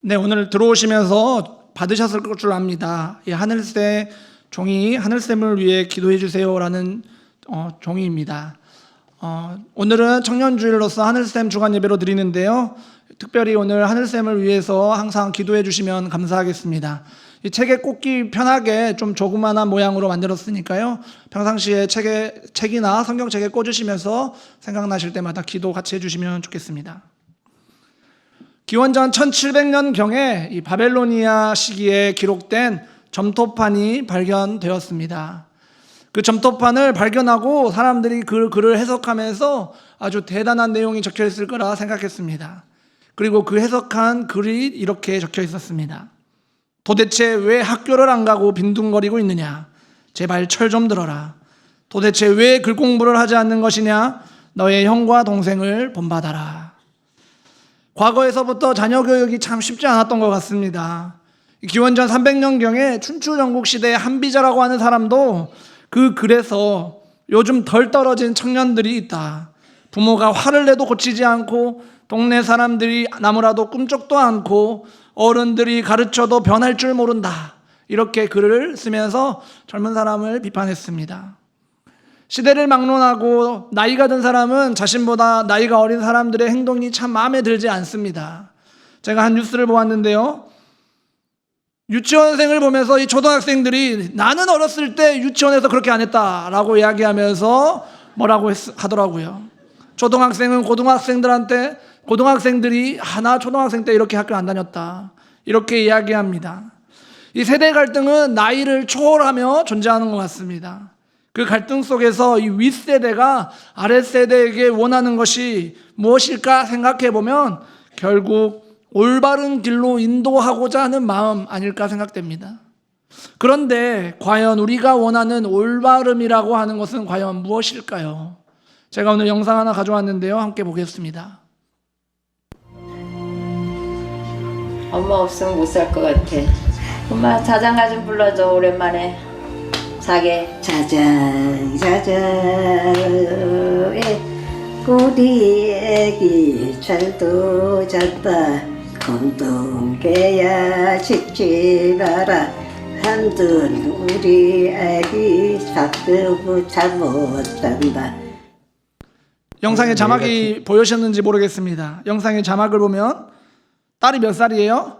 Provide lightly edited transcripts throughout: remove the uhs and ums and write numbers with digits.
네, 오늘 들어오시면서 받으셨을 줄 압니다. 이 하늘새 종이 하늘샘을 위해 기도해 주세요라는 종이입니다. 오늘은 청년주일로서 하늘샘 주간 예배로 드리는데요. 특별히 오늘 하늘샘을 위해서 항상 기도해 주시면 감사하겠습니다. 이 책에 꽂기 편하게 좀 조그만한 모양으로 만들었으니까요. 평상시에 책이나 성경책에 꽂으시면서 생각나실 때마다 기도 같이 해주시면 좋겠습니다. 기원전 1700년경에 이 바벨로니아 시기에 기록된 점토판이 발견되었습니다. 그 점토판을 발견하고 사람들이 그 글을 해석하면서 아주 대단한 내용이 적혀 있을 거라 생각했습니다. 그리고 그 해석한 글이 이렇게 적혀 있었습니다. 도대체 왜 학교를 안 가고 빈둥거리고 있느냐? 제발 철 좀 들어라. 도대체 왜 글 공부를 하지 않는 것이냐? 너의 형과 동생을 본받아라. 과거에서부터 자녀 교육이 참 쉽지 않았던 것 같습니다. 기원전 300년경에 춘추 전국 시대의 한비자라고 하는 사람도 그 글에서 요즘 덜 떨어진 청년들이 있다. 부모가 화를 내도 고치지 않고 동네 사람들이 나무라도 꿈쩍도 않고 어른들이 가르쳐도 변할 줄 모른다. 이렇게 글을 쓰면서 젊은 사람을 비판했습니다. 시대를 막론하고 나이가 든 사람은 자신보다 나이가 어린 사람들의 행동이 참 마음에 들지 않습니다. 제가 한 뉴스를 보았는데요. 유치원생을 보면서 이 초등학생들이 나는 어렸을 때 유치원에서 그렇게 안 했다라고 이야기하면서 뭐라고 하더라고요. 초등학생은 고등학생들이 나 초등학생 때 이렇게 학교 안 다녔다. 이렇게 이야기합니다. 이 세대 갈등은 나이를 초월하며 존재하는 것 같습니다. 그 갈등 속에서 이 윗세대가 아랫세대에게 원하는 것이 무엇일까 생각해 보면 결국 올바른 길로 인도하고자 하는 마음 아닐까 생각됩니다. 그런데 과연 우리가 원하는 올바름이라고 하는 것은 과연 무엇일까요? 제가 오늘 영상 하나 가져왔는데요. 함께 보겠습니다. 엄마 없으면 못 살 것 같아. 엄마 자장가 좀 불러줘. 오랜만에 자게. 자장 우리 애기 잘도 잤다. 곰동개야 짖지 마라. 한든 우리 애기 자꾸 잠 못 잔다. 영상의 자막이 보이셨는지 모르겠습니다. 영상의 자막을 보면 딸이 몇 살이에요?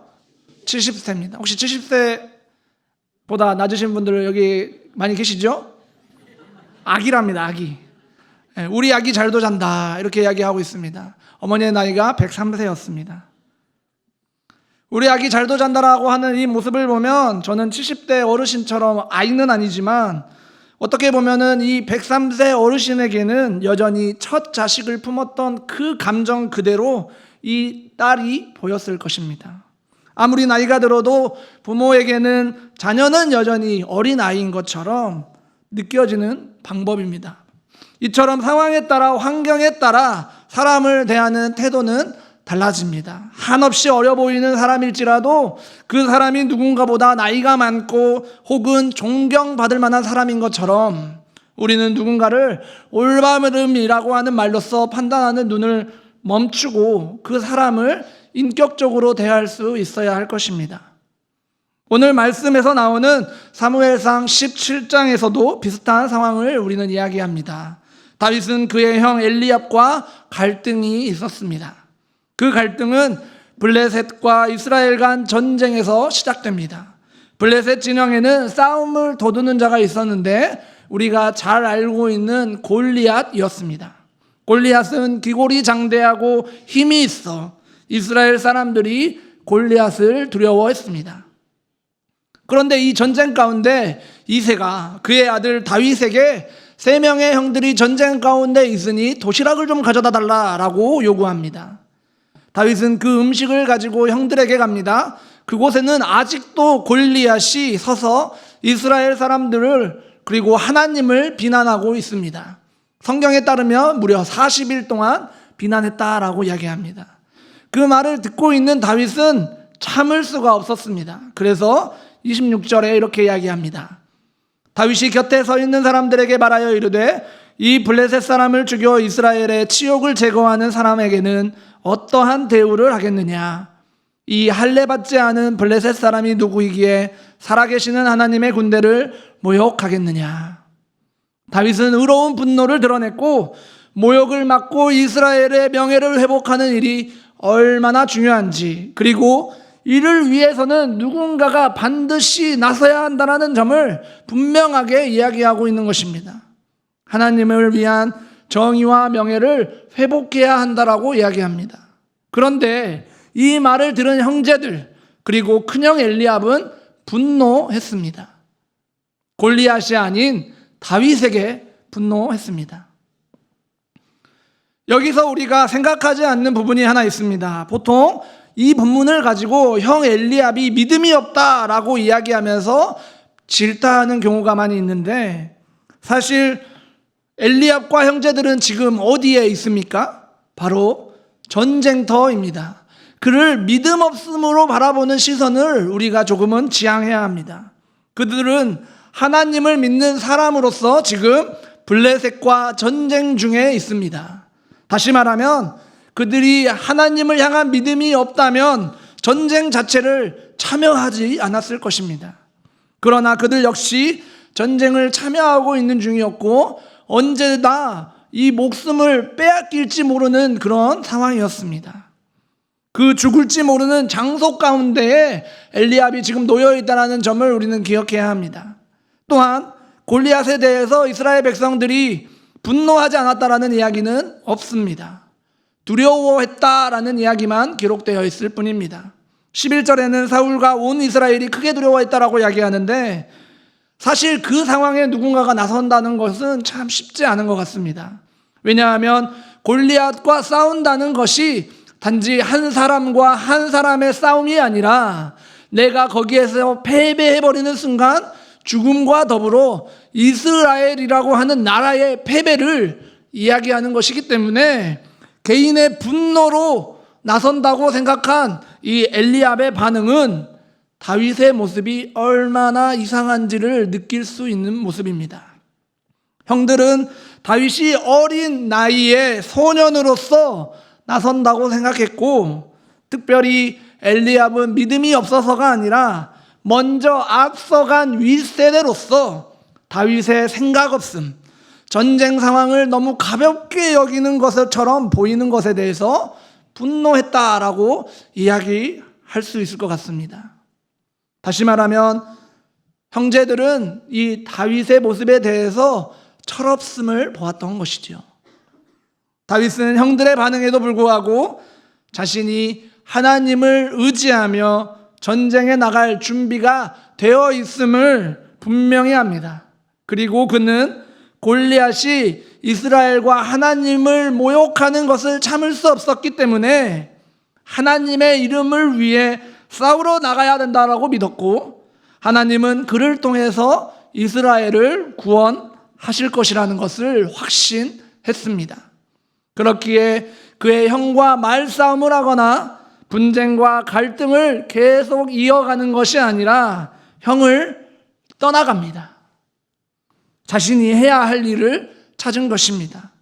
70세입니다. 혹시 70세보다 낮으신 분들 여기 많이 계시죠? 아기랍니다. 아기. 우리 아기 잘도 잔다 이렇게 이야기하고 있습니다. 어머니의 나이가 103세였습니다. 우리 아기 잘도 잔다라고 하는 이 모습을 보면 저는 70대 어르신처럼 아이는 아니지만 어떻게 보면은 이 103세 어르신에게는 여전히 첫 자식을 품었던 그 감정 그대로 이 딸이 보였을 것입니다. 아무리 나이가 들어도 부모에게는 자녀는 여전히 어린아이인 것처럼 느껴지는 방법입니다. 이처럼 상황에 따라 환경에 따라 사람을 대하는 태도는 달라집니다. 한없이 어려 보이는 사람일지라도 그 사람이 누군가보다 나이가 많고 혹은 존경받을 만한 사람인 것처럼 우리는 누군가를 올바름이라고 하는 말로써 판단하는 눈을 멈추고 그 사람을 인격적으로 대할 수 있어야 할 것입니다. 오늘 말씀에서 나오는 사무엘상 17장에서도 비슷한 상황을 우리는 이야기합니다. 다윗은 그의 형 엘리압과 갈등이 있었습니다. 그 갈등은 블레셋과 이스라엘 간 전쟁에서 시작됩니다. 블레셋 진영에는 싸움을 도두는 자가 있었는데 우리가 잘 알고 있는 골리앗이었습니다. 골리앗은 기골이 장대하고 힘이 있어 이스라엘 사람들이 골리앗을 두려워했습니다. 그런데 이 전쟁 가운데 이새가 그의 아들 다윗에게 3명의 형들이 전쟁 가운데 있으니 도시락을 좀 가져다 달라라고 요구합니다. 다윗은 그 음식을 가지고 형들에게 갑니다. 그곳에는 아직도 골리앗이 서서 이스라엘 사람들을 그리고 하나님을 비난하고 있습니다. 성경에 따르면 무려 40일 동안 비난했다라고 이야기합니다. 그 말을 듣고 있는 다윗은 참을 수가 없었습니다. 그래서 26절에 이렇게 이야기합니다. 다윗이 곁에 서 있는 사람들에게 말하여 이르되 이 블레셋 사람을 죽여 이스라엘의 치욕을 제거하는 사람에게는 어떠한 대우를 하겠느냐. 이 할례받지 않은 블레셋 사람이 누구이기에 살아계시는 하나님의 군대를 모욕하겠느냐. 다윗은 의로운 분노를 드러냈고 모욕을 막고 이스라엘의 명예를 회복하는 일이 얼마나 중요한지, 그리고 이를 위해서는 누군가가 반드시 나서야 한다는 점을 분명하게 이야기하고 있는 것입니다. 하나님을 위한 정의와 명예를 회복해야 한다라고 이야기합니다. 그런데 이 말을 들은 형제들 그리고 큰형 엘리압은 분노했습니다. 골리앗이 아닌 다윗에게 분노했습니다. 여기서 우리가 생각하지 않는 부분이 하나 있습니다. 보통 이 본문을 가지고 형 엘리압이 믿음이 없다라고 이야기하면서 질타하는 경우가 많이 있는데, 사실 엘리압과 형제들은 지금 어디에 있습니까? 바로 전쟁터입니다. 그를 믿음 없음으로 바라보는 시선을 우리가 조금은 지양해야 합니다. 그들은 하나님을 믿는 사람으로서 지금 블레셋과 전쟁 중에 있습니다. 다시 말하면 그들이 하나님을 향한 믿음이 없다면 전쟁 자체를 참여하지 않았을 것입니다. 그러나 그들 역시 전쟁을 참여하고 있는 중이었고 언제나 이 목숨을 빼앗길지 모르는 그런 상황이었습니다. 그 죽을지 모르는 장소 가운데에 엘리압이 지금 놓여 있다는 점을 우리는 기억해야 합니다. 또한 골리앗에 대해서 이스라엘 백성들이 분노하지 않았다라는 이야기는 없습니다. 두려워했다라는 이야기만 기록되어 있을 뿐입니다. 11절에는 사울과 온 이스라엘이 크게 두려워했다라고 이야기하는데, 사실 그 상황에 누군가가 나선다는 것은 참 쉽지 않은 것 같습니다. 왜냐하면 골리앗과 싸운다는 것이 단지 한 사람과 한 사람의 싸움이 아니라 내가 거기에서 패배해버리는 순간 죽음과 더불어 이스라엘이라고 하는 나라의 패배를 이야기하는 것이기 때문에 개인의 분노로 나선다고 생각한 이 엘리압의 반응은 다윗의 모습이 얼마나 이상한지를 느낄 수 있는 모습입니다. 형들은 다윗이 어린 나이에 소년으로서 나선다고 생각했고, 특별히 엘리압은 믿음이 없어서가 아니라 먼저 앞서간 윗세대로서 다윗의 생각 없음, 전쟁 상황을 너무 가볍게 여기는 것처럼 보이는 것에 대해서 분노했다라고 이야기할 수 있을 것 같습니다. 다시 말하면 형제들은 이 다윗의 모습에 대해서 철없음을 보았던 것이죠. 다윗은 형들의 반응에도 불구하고 자신이 하나님을 의지하며 전쟁에 나갈 준비가 되어 있음을 분명히 합니다. 그리고 그는 골리앗이 이스라엘과 하나님을 모욕하는 것을 참을 수 없었기 때문에 하나님의 이름을 위해 싸우러 나가야 된다라고 믿었고, 하나님은 그를 통해서 이스라엘을 구원하실 것이라는 것을 확신했습니다. 그렇기에 그의 형과 말싸움을 하거나 분쟁과 갈등을 계속 이어가는 것이 아니라 형을 떠나갑니다. 자신이 해야 할 일을 찾은 것입니다.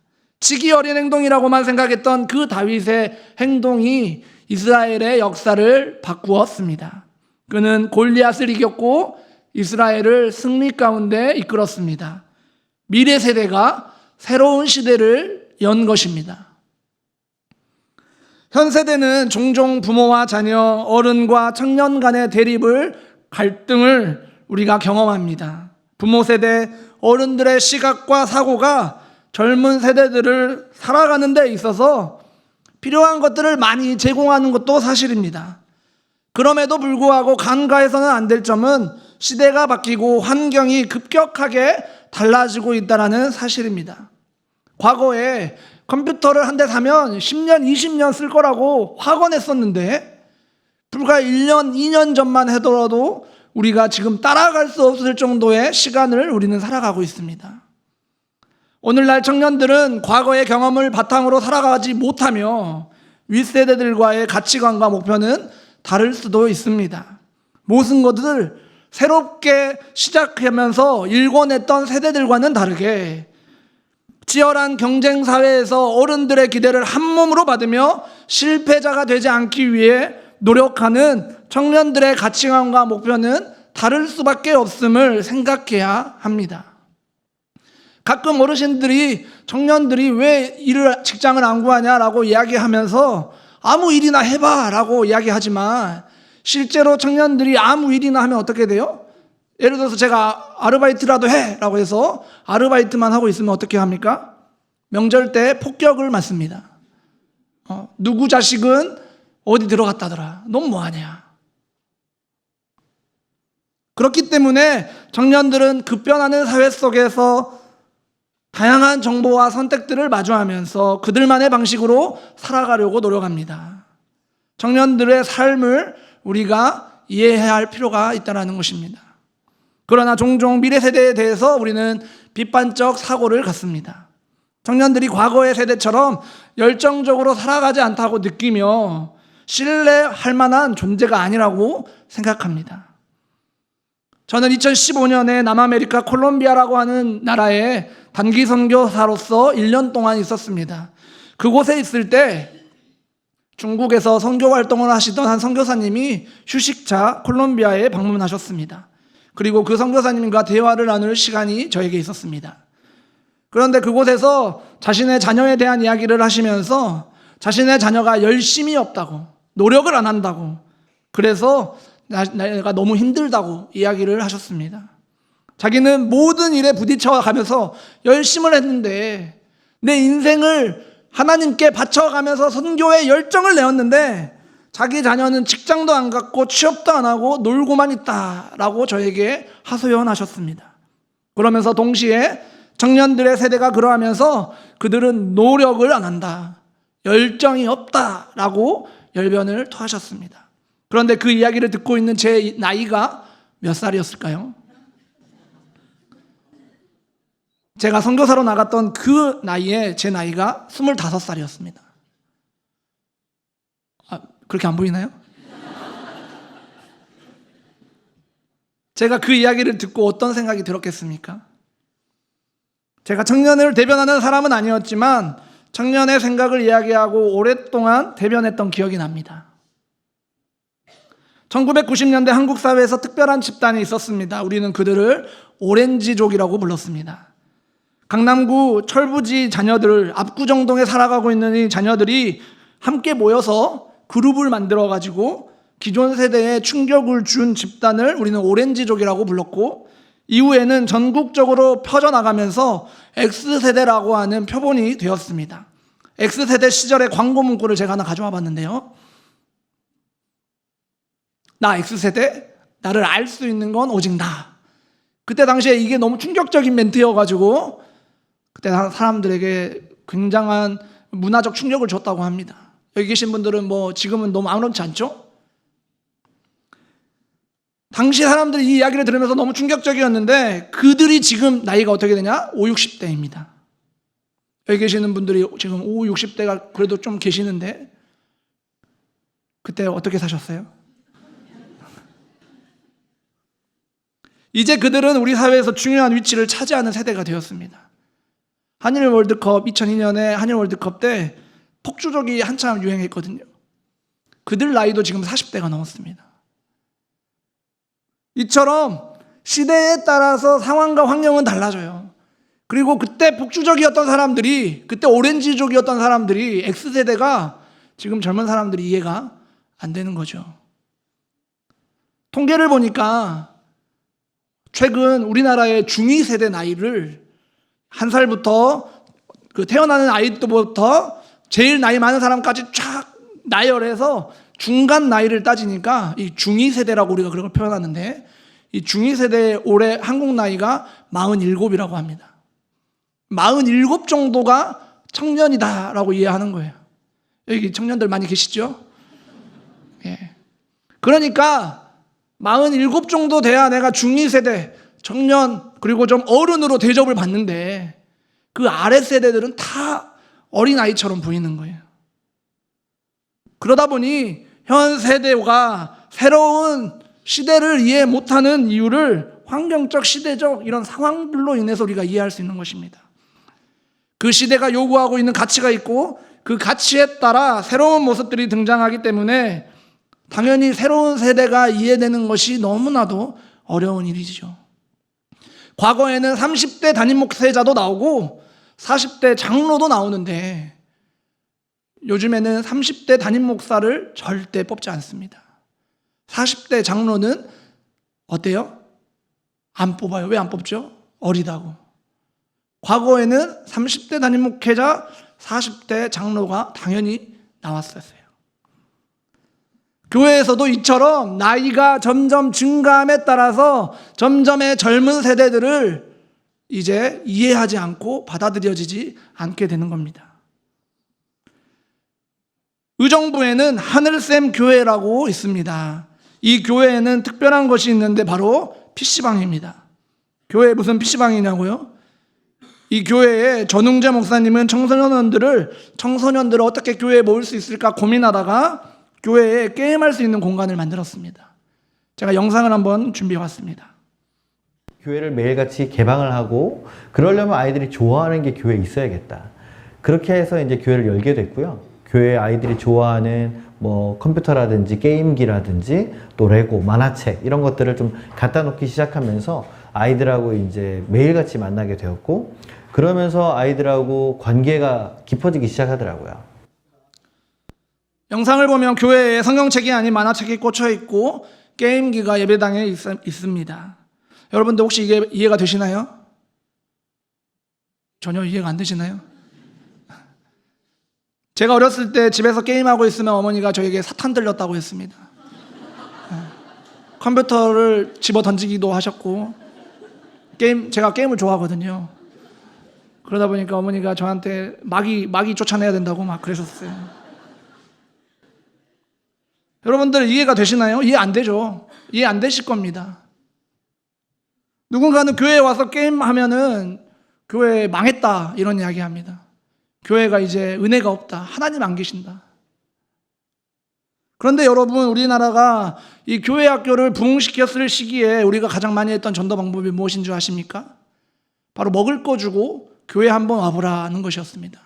치기 어린 행동이라고만 생각했던 그 다윗의 행동이 이스라엘의 역사를 바꾸었습니다. 그는 골리앗을 이겼고 이스라엘을 승리 가운데 이끌었습니다. 미래 세대가 새로운 시대를 연 것입니다. 현 세대는 종종 부모와 자녀, 어른과 청년 간의 갈등을 우리가 경험합니다. 부모 세대, 어른들의 시각과 사고가 젊은 세대들을 살아가는 데 있어서 필요한 것들을 많이 제공하는 것도 사실입니다. 그럼에도 불구하고 간과해서는 안 될 점은 시대가 바뀌고 환경이 급격하게 달라지고 있다는 사실입니다. 과거에 컴퓨터를 한 대 사면 10년, 20년 쓸 거라고 확언했었는데 불과 1년, 2년 전만 하더라도 우리가 지금 따라갈 수 없을 정도의 시간을 우리는 살아가고 있습니다. 오늘날 청년들은 과거의 경험을 바탕으로 살아가지 못하며 윗세대들과의 가치관과 목표는 다를 수도 있습니다. 모든 것을 새롭게 시작하면서 일궈냈던 세대들과는 다르게 치열한 경쟁 사회에서 어른들의 기대를 한 몸으로 받으며 실패자가 되지 않기 위해 노력하는 청년들의 가치관과 목표는 다를 수밖에 없음을 생각해야 합니다. 가끔 어르신들이 청년들이 왜 직장을 안 구하냐라고 이야기하면서 아무 일이나 해봐라고 이야기하지만 실제로 청년들이 아무 일이나 하면 어떻게 돼요? 예를 들어서 제가 아르바이트라도 해라고 해서 아르바이트만 하고 있으면 어떻게 합니까? 명절 때 폭격을 맞습니다. 누구 자식은 어디 들어갔다더라. 넌 뭐하냐. 그렇기 때문에 청년들은 급변하는 사회 속에서 다양한 정보와 선택들을 마주하면서 그들만의 방식으로 살아가려고 노력합니다. 청년들의 삶을 우리가 이해해야 할 필요가 있다는 것입니다. 그러나 종종 미래 세대에 대해서 우리는 비판적 사고를 갖습니다. 청년들이 과거의 세대처럼 열정적으로 살아가지 않다고 느끼며 신뢰할 만한 존재가 아니라고 생각합니다. 저는 2015년에 남아메리카 콜롬비아라고 하는 나라에 단기 선교사로서 1년 동안 있었습니다. 그곳에 있을 때 중국에서 선교 활동을 하시던 한 선교사님이 휴식차 콜롬비아에 방문하셨습니다. 그리고 그 선교사님과 대화를 나눌 시간이 저에게 있었습니다. 그런데 그곳에서 자신의 자녀에 대한 이야기를 하시면서 자신의 자녀가 열심히 없다고, 노력을 안 한다고, 그래서 내가 너무 힘들다고 이야기를 하셨습니다. 자기는 모든 일에 부딪혀 가면서 열심을 했는데 내 인생을 하나님께 바쳐가면서 선교에 열정을 내었는데 자기 자녀는 직장도 안 갖고 취업도 안 하고 놀고만 있다라고 저에게 하소연하셨습니다. 그러면서 동시에 청년들의 세대가 그러하면서 그들은 노력을 안 한다, 열정이 없다라고 열변을 토하셨습니다. 그런데 그 이야기를 듣고 있는 제 나이가 몇 살이었을까요? 제가 선교사로 나갔던 그 나이에 제 나이가 25살이었습니다. 그렇게 안 보이나요? 제가 그 이야기를 듣고 어떤 생각이 들었겠습니까? 제가 청년을 대변하는 사람은 아니었지만 청년의 생각을 이야기하고 오랫동안 대변했던 기억이 납니다. 1990년대 한국 사회에서 특별한 집단이 있었습니다. 우리는 그들을 오렌지족이라고 불렀습니다. 강남구 철부지 자녀들, 압구정동에 살아가고 있는 이 자녀들이 함께 모여서 그룹을 만들어 가지고 기존 세대에 충격을 준 집단을 우리는 오렌지족이라고 불렀고, 이후에는 전국적으로 퍼져나가면서 X세대라고 하는 표본이 되었습니다. X세대 시절의 광고 문구를 제가 하나 가져와 봤는데요. 나 X세대, 나를 알 수 있는 건 오직 나. 그때 당시에 이게 너무 충격적인 멘트여가지고 그때 사람들에게 굉장한 문화적 충격을 줬다고 합니다. 여기 계신 분들은 뭐 지금은 너무 아무렇지 않죠? 당시 사람들이 이 이야기를 들으면서 너무 충격적이었는데 그들이 지금 나이가 어떻게 되냐? 50, 60대입니다. 여기 계시는 분들이 지금 50, 60대가 그래도 좀 계시는데 그때 어떻게 사셨어요? 이제 그들은 우리 사회에서 중요한 위치를 차지하는 세대가 되었습니다. 한일 월드컵 2002년에 한일 월드컵 때 폭주족이 한참 유행했거든요. 그들 나이도 지금 40대가 넘었습니다. 이처럼 시대에 따라서 상황과 환경은 달라져요. 그리고 그때 폭주족이었던 사람들이, 그때 오렌지족이었던 사람들이, X세대가 지금 젊은 사람들이 이해가 안 되는 거죠. 통계를 보니까 최근 우리나라의 중2 세대 나이를 한 살부터 그 태어나는 아이부터 제일 나이 많은 사람까지 쫙 나열해서 중간 나이를 따지니까 이 중2 세대라고 우리가 그걸 표현하는데, 이 중2 세대의 올해 한국 나이가 47이라고 합니다. 47 정도가 청년이다라고 이해하는 거예요. 여기 청년들 많이 계시죠? 예. 그러니까 47 정도 돼야 내가 중2 세대, 청년, 그리고 좀 어른으로 대접을 받는데 그 아래 세대들은 다 어린아이처럼 보이는 거예요. 그러다 보니 현 세대가 새로운 시대를 이해 못하는 이유를 환경적, 시대적 이런 상황들로 인해서 우리가 이해할 수 있는 것입니다. 그 시대가 요구하고 있는 가치가 있고 그 가치에 따라 새로운 모습들이 등장하기 때문에 당연히 새로운 세대가 이해되는 것이 너무나도 어려운 일이죠. 과거에는 30대 담임 목회자도 나오고 40대 장로도 나오는데 요즘에는 30대 담임 목사를 절대 뽑지 않습니다. 40대 장로는 어때요? 안 뽑아요. 왜 안 뽑죠? 어리다고. 과거에는 30대 담임 목회자, 40대 장로가 당연히 나왔었어요. 교회에서도 이처럼 나이가 점점 증가함에 따라서 점점의 젊은 세대들을 이제 이해하지 않고 받아들여지지 않게 되는 겁니다. 의정부에는 하늘샘 교회라고 있습니다. 이 교회에는 특별한 것이 있는데 바로 PC방입니다. 교회에 무슨 PC방이냐고요? 이 교회에 전웅재 목사님은 청소년들을 어떻게 교회에 모을 수 있을까 고민하다가 교회에 게임할 수 있는 공간을 만들었습니다. 제가 영상을 한번 준비해 왔습니다. 교회를 매일같이 개방을 하고 그러려면 아이들이 좋아하는 게 교회에 있어야겠다. 그렇게 해서 이제 교회를 열게 됐고요. 교회 아이들이 좋아하는 뭐 컴퓨터라든지 게임기라든지 또 레고, 만화책 이런 것들을 좀 갖다 놓기 시작하면서 아이들하고 이제 매일같이 만나게 되었고 그러면서 아이들하고 관계가 깊어지기 시작하더라고요. 영상을 보면 교회에 성경책이 아닌 만화책이 꽂혀 있고 게임기가 예배당에 있습니다. 여러분들 혹시 이게 이해가 되시나요? 전혀 이해가 안 되시나요? 제가 어렸을 때 집에서 게임하고 있으면 어머니가 저에게 사탄 들렸다고 했습니다. 컴퓨터를 집어 던지기도 하셨고 제가 게임을 좋아하거든요. 그러다 보니까 어머니가 저한테 마귀 쫓아내야 된다고 막 그러셨어요. 여러분들 이해가 되시나요? 이해 안 되죠. 이해 안 되실 겁니다. 누군가는 교회에 와서 게임하면은 교회 망했다 이런 이야기 합니다. 교회가 이제 은혜가 없다. 하나님 안 계신다. 그런데 여러분, 우리나라가 이 교회 학교를 부흥시켰을 시기에 우리가 가장 많이 했던 전도 방법이 무엇인 줄 아십니까? 바로 먹을 거 주고 교회 한번 와보라는 것이었습니다.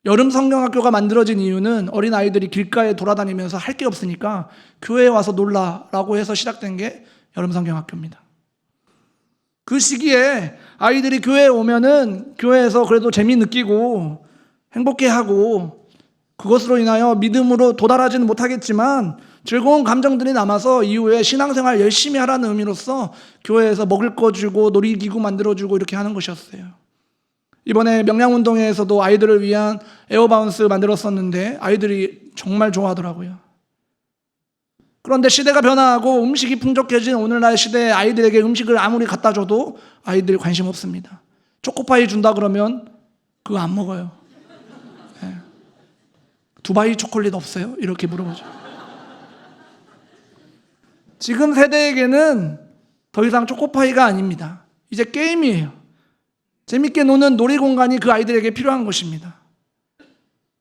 여름 성경학교가 만들어진 이유는 어린아이들이 길가에 돌아다니면서 할 게 없으니까 교회에 와서 놀라라고 해서 시작된 게 여름 성경학교입니다. 그 시기에 아이들이 교회에 오면은 교회에서 그래도 재미 느끼고 행복해하고 그것으로 인하여 믿음으로 도달하지는 못하겠지만 즐거운 감정들이 남아서 이후에 신앙생활 열심히 하라는 의미로서 교회에서 먹을 거 주고 놀이기구 만들어주고 이렇게 하는 것이었어요. 이번에 명량운동회에서도 아이들을 위한 에어바운스 만들었었는데 아이들이 정말 좋아하더라고요. 그런데 시대가 변화하고 음식이 풍족해진 오늘날 시대에 아이들에게 음식을 아무리 갖다 줘도 아이들이 관심 없습니다. 초코파이 준다 그러면 그거 안 먹어요. 네. 두바이 초콜릿 없어요? 이렇게 물어보죠. 지금 세대에게는 더 이상 초코파이가 아닙니다. 이제 게임이에요. 재밌게 노는 놀이공간이 그 아이들에게 필요한 것입니다.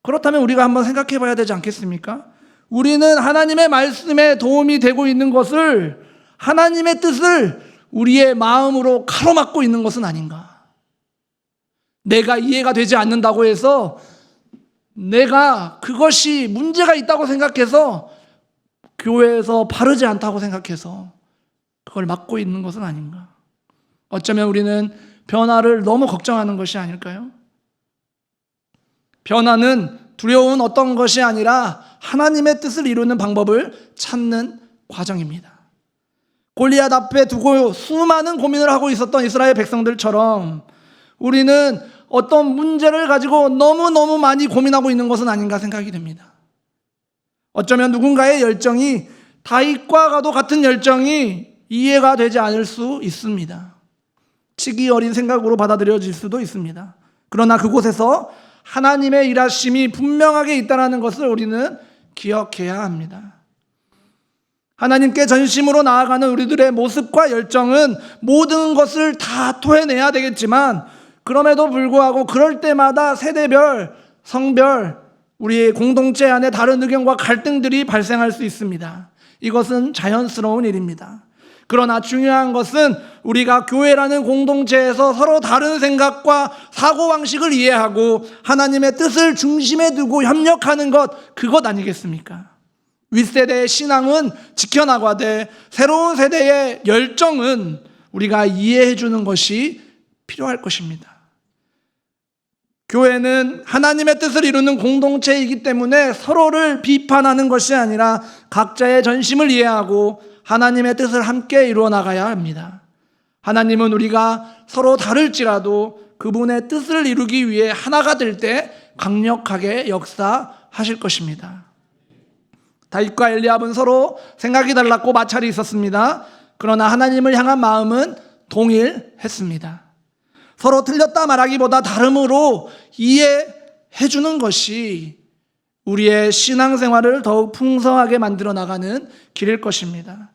그렇다면 우리가 한번 생각해 봐야 되지 않겠습니까? 우리는 하나님의 말씀에 도움이 되고 있는 것을, 하나님의 뜻을 우리의 마음으로 가로막고 있는 것은 아닌가? 내가 이해가 되지 않는다고 해서 내가 그것이 문제가 있다고 생각해서 교회에서 바르지 않다고 생각해서 그걸 막고 있는 것은 아닌가? 어쩌면 우리는 변화를 너무 걱정하는 것이 아닐까요? 변화는 두려운 어떤 것이 아니라 하나님의 뜻을 이루는 방법을 찾는 과정입니다. 골리앗 앞에 두고 수많은 고민을 하고 있었던 이스라엘 백성들처럼 우리는 어떤 문제를 가지고 너무너무 많이 고민하고 있는 것은 아닌가 생각이 됩니다. 어쩌면 누군가의 열정이 다윗과도 같은 열정이 이해가 되지 않을 수 있습니다. 치기 어린 생각으로 받아들여질 수도 있습니다. 그러나 그곳에서 하나님의 일하심이 분명하게 있다는 것을 우리는 기억해야 합니다. 하나님께 전심으로 나아가는 우리들의 모습과 열정은 모든 것을 다 토해내야 되겠지만 그럼에도 불구하고 그럴 때마다 세대별, 성별, 우리의 공동체 안에 다른 의견과 갈등들이 발생할 수 있습니다. 이것은 자연스러운 일입니다. 그러나 중요한 것은 우리가 교회라는 공동체에서 서로 다른 생각과 사고방식을 이해하고 하나님의 뜻을 중심에 두고 협력하는 것, 그것 아니겠습니까? 윗세대의 신앙은 지켜나가되 새로운 세대의 열정은 우리가 이해해 주는 것이 필요할 것입니다. 교회는 하나님의 뜻을 이루는 공동체이기 때문에 서로를 비판하는 것이 아니라 각자의 전심을 이해하고 하나님의 뜻을 함께 이루어 나가야 합니다. 하나님은 우리가 서로 다를지라도 그분의 뜻을 이루기 위해 하나가 될 때 강력하게 역사하실 것입니다. 다윗과 엘리압은 서로 생각이 달랐고 마찰이 있었습니다. 그러나 하나님을 향한 마음은 동일했습니다. 서로 틀렸다 말하기보다 다름으로 이해해 주는 것이 우리의 신앙생활을 더욱 풍성하게 만들어 나가는 길일 것입니다.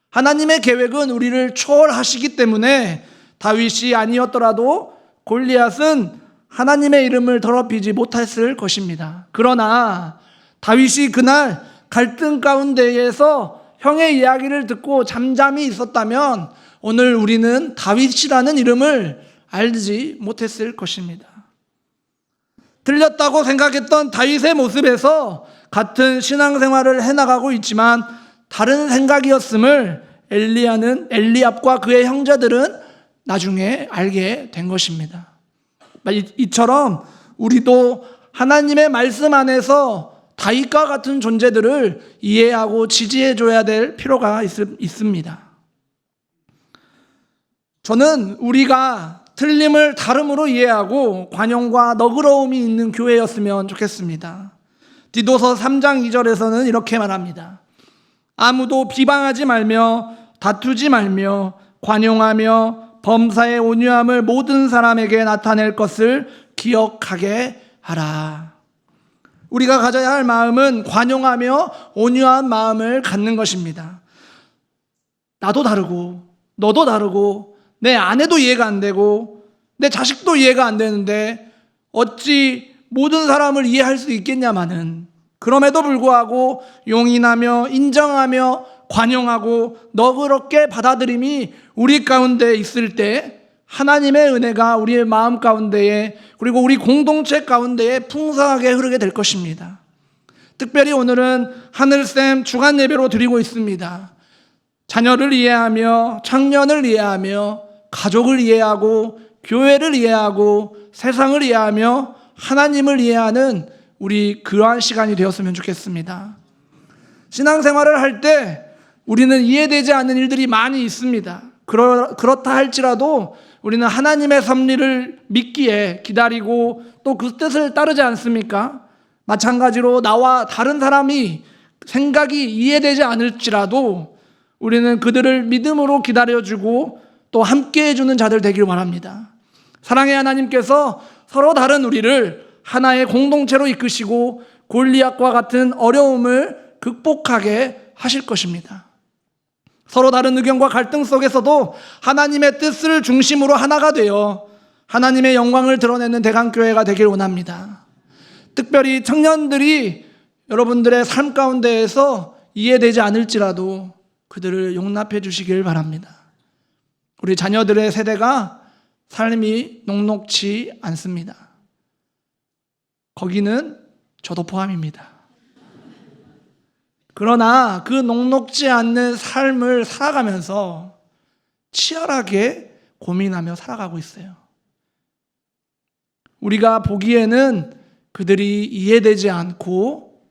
하나님의 계획은 우리를 초월하시기 때문에 다윗이 아니었더라도 골리앗은 하나님의 이름을 더럽히지 못했을 것입니다. 그러나 다윗이 그날 갈등 가운데에서 형의 이야기를 듣고 잠잠히 있었다면 오늘 우리는 다윗이라는 이름을 알지 못했을 것입니다. 틀렸다고 생각했던 다윗의 모습에서 같은 신앙생활을 해나가고 있지만 다른 생각이었음을 엘리압과 그의 형제들은 나중에 알게 된 것입니다. 이처럼 우리도 하나님의 말씀 안에서 다윗과 같은 존재들을 이해하고 지지해 줘야 될 필요가 있습니다. 저는 우리가 틀림을 다름으로 이해하고 관용과 너그러움이 있는 교회였으면 좋겠습니다. 디도서 3장 2절에서는 이렇게 말합니다. 아무도 비방하지 말며 다투지 말며 관용하며 범사의 온유함을 모든 사람에게 나타낼 것을 기억하게 하라. 우리가 가져야 할 마음은 관용하며 온유한 마음을 갖는 것입니다. 나도 다르고 너도 다르고 내 아내도 이해가 안 되고 내 자식도 이해가 안 되는데 어찌 모든 사람을 이해할 수 있겠냐마는, 그럼에도 불구하고 용인하며 인정하며 관용하고 너그럽게 받아들임이 우리 가운데 있을 때 하나님의 은혜가 우리의 마음 가운데에 그리고 우리 공동체 가운데에 풍성하게 흐르게 될 것입니다. 특별히 오늘은 하늘샘 주간 예배로 드리고 있습니다. 자녀를 이해하며 청년을 이해하며 가족을 이해하고 교회를 이해하고 세상을 이해하며 하나님을 이해하는 우리 그러한 시간이 되었으면 좋겠습니다. 신앙생활을 할 때 우리는 이해되지 않는 일들이 많이 있습니다. 그렇다 할지라도 우리는 하나님의 섭리를 믿기에 기다리고 또 그 뜻을 따르지 않습니까? 마찬가지로 나와 다른 사람이 생각이 이해되지 않을지라도 우리는 그들을 믿음으로 기다려주고 또 함께 해주는 자들 되기를 바랍니다. 사랑의 하나님께서 서로 다른 우리를 하나의 공동체로 이끄시고 골리앗과 같은 어려움을 극복하게 하실 것입니다. 서로 다른 의견과 갈등 속에서도 하나님의 뜻을 중심으로 하나가 되어 하나님의 영광을 드러내는 대강교회가 되길 원합니다. 특별히 청년들이 여러분들의 삶 가운데에서 이해되지 않을지라도 그들을 용납해 주시길 바랍니다. 우리 자녀들의 세대가 삶이 녹록지 않습니다. 거기는 저도 포함입니다. 그러나 그 녹록지 않는 삶을 살아가면서 치열하게 고민하며 살아가고 있어요. 우리가 보기에는 그들이 이해되지 않고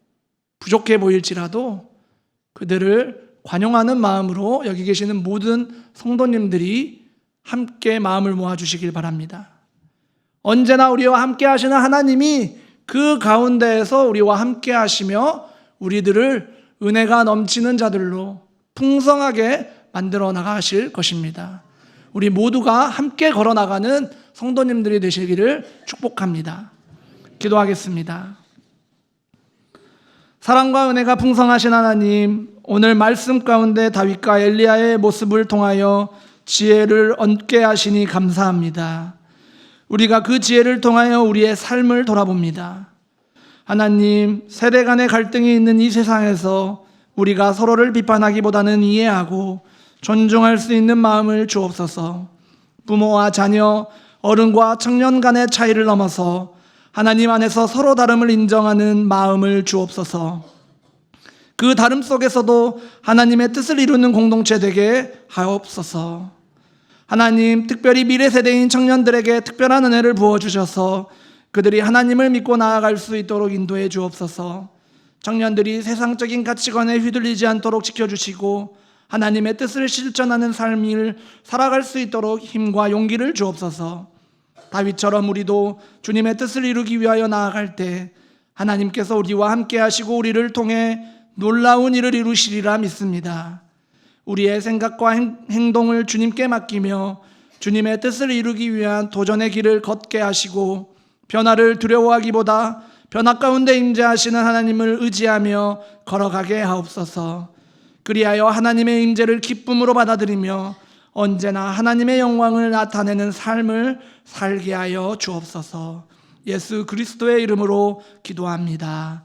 부족해 보일지라도 그들을 관용하는 마음으로 여기 계시는 모든 성도님들이 함께 마음을 모아주시길 바랍니다. 언제나 우리와 함께 하시는 하나님이 그 가운데에서 우리와 함께 하시며 우리들을 은혜가 넘치는 자들로 풍성하게 만들어 나가실 것입니다. 우리 모두가 함께 걸어나가는 성도님들이 되시기를 축복합니다. 기도하겠습니다. 사랑과 은혜가 풍성하신 하나님, 오늘 말씀 가운데 다윗과 엘리야의 모습을 통하여 지혜를 얻게 하시니 감사합니다. 우리가 그 지혜를 통하여 우리의 삶을 돌아봅니다. 하나님, 세대 간의 갈등이 있는 이 세상에서 우리가 서로를 비판하기보다는 이해하고 존중할 수 있는 마음을 주옵소서. 부모와 자녀, 어른과 청년 간의 차이를 넘어서 하나님 안에서 서로 다름을 인정하는 마음을 주옵소서. 그 다름 속에서도 하나님의 뜻을 이루는 공동체 되게 하옵소서. 하나님, 특별히 미래 세대인 청년들에게 특별한 은혜를 부어주셔서 그들이 하나님을 믿고 나아갈 수 있도록 인도해 주옵소서. 청년들이 세상적인 가치관에 휘둘리지 않도록 지켜주시고 하나님의 뜻을 실천하는 삶을 살아갈 수 있도록 힘과 용기를 주옵소서. 다윗처럼 우리도 주님의 뜻을 이루기 위하여 나아갈 때 하나님께서 우리와 함께 하시고 우리를 통해 놀라운 일을 이루시리라 믿습니다. 우리의 생각과 행동을 주님께 맡기며 주님의 뜻을 이루기 위한 도전의 길을 걷게 하시고 변화를 두려워하기보다 변화 가운데 임재하시는 하나님을 의지하며 걸어가게 하옵소서. 그리하여 하나님의 임재를 기쁨으로 받아들이며 언제나 하나님의 영광을 나타내는 삶을 살게 하여 주옵소서. 예수 그리스도의 이름으로 기도합니다.